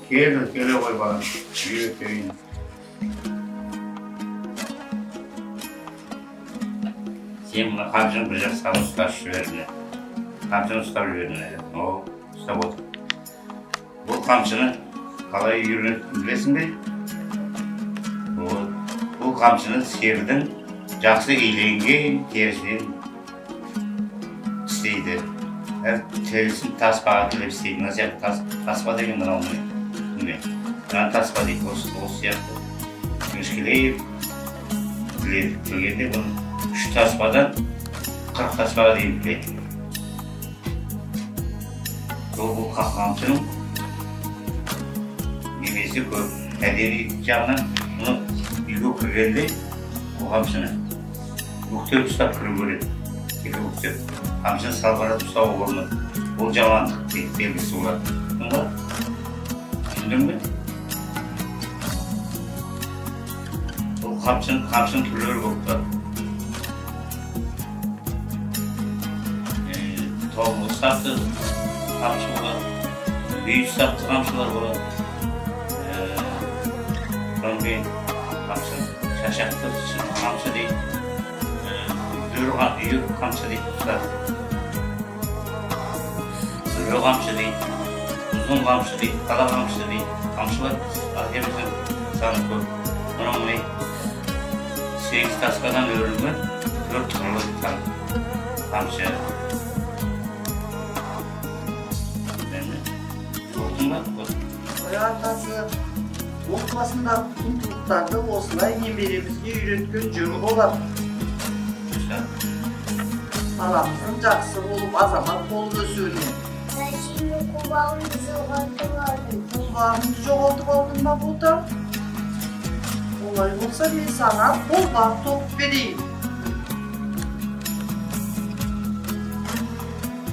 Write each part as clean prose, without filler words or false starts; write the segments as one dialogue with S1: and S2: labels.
S1: Келе ғой балам, үйретейін. Сен мұны қамшының бір жақсыға ұстап жіберіне. Қамшыны ұстап жіберіне. О, ұстап отыр. Бұл қамшыны қалай үйренетінін білесің бе? Бұл қамшыны сиырдың жақсы иленген терісінен істейді. Терісін таспаға тілеп істейді. Мына сияқты таспа деген мынау не? Мына таспа дейді, осы сияқты. Жіңішкелейіп, тілгенде бұны 3 таспадан 40 таспаға дейін тіледі. Бұл қамшының немесе көп. Әдеби жағынан мұны үйге кіргенде бұл қамшыны бүктеп ұстап кіру көреді. Екі бүктеп. Қамшыны салбарат ұстауы болмады. Ол жамандық белгісі болады. Түсіндің бе? Бұл қамшының түрлері болып тұрады. Тоғыл ұстақты қамшы болады. Бей ұстақты қамшылар болады. Содан кейін шашақты қамшы дейді. Үйір қамшы дейді ұстады. Үрі қамшы дейді. Ұзын қамшы дейді. Қала қамшы дейді. Қамшылар әдеміздің саны көп. Мұның 8 таспадан өрілген 4 түрлі қамшы.
S2: Атасы отбасындағы құндылықтарды осылай немеремізге үйреткен жөн болады. Баламыздың жақсы болып, азамат болып өсуіне.
S3: Сәжейме қолбағымды жоғалтып алдым.
S2: Қолбағымды жоғалтып алдың ба бұлда? Олай болса мен сана қолбақ тоқып берейін.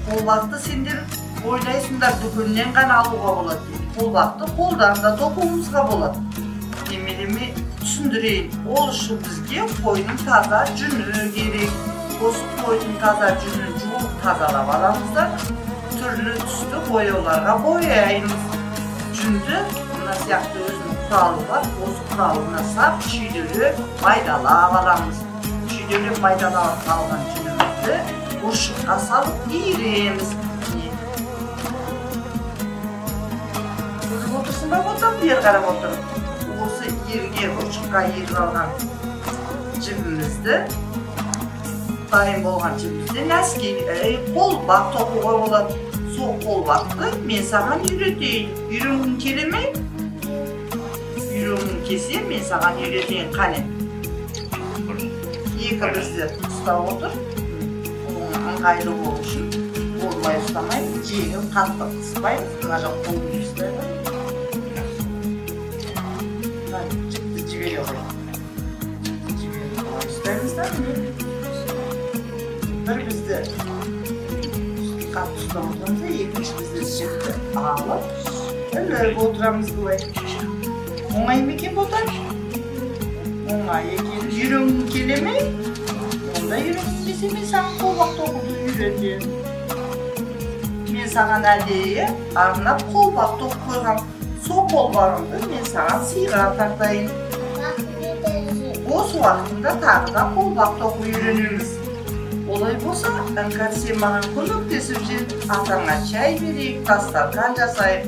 S2: Қолбақты сендер ойлайсыңдар дүкеннен ғана алуға болады. Қолбақты қолдарында тоқуымызға болады. Немереме түсіндірейін. Ол үшін бізге қойдың таза жүні керек. Осы қойдың таза жүнін жуып тазалап аламыздар. Түрлі түсті бояуларға бояймыз. Жүнді мына сияқты өзінің құралы бар. Осы құралына сап шүйделеп майдалап аламыз. Шүйделеп майдалап алған жүнімізді ұршыққа салып иіреміз. Отырсың ба отыр, бер қарап отыр. Осы ерге ұршыққа еріп алған жібімізді, дайын болған жібімізді нәскей қолбақ тоқуға болады. Сол қолбақты мен саған үйретейін. Үйренгің келе ме? Үйренгің келсе мен саған үйретейін. Қане? Екі бізді ұстап отыр. Ыңғайлы болу үшін олай ұстамаймыз. Жеңіл қатты қыспаймыз. Мына жақ қолды ұстаймыз. Bir bizde katlı tutamızda екінші bizde çekti alıp öyle oturamız böyle. Оңай ма екен бодар? Оңай екен. Үйренгің келе ме? Онда үйренгенсе мен саған қолбақ тоқуды үйретемін. Мен саған әдейі арнап қолбақ тоқып қойғам. Сол қолбағымды мен саған сыйға тартайын. Осы уақытында тағы да қолбақ тоқу үйренеміз. Олай болса, іңкәр сен маған көмектесіп жет, атаңа чай берейік, дастархан жасайық.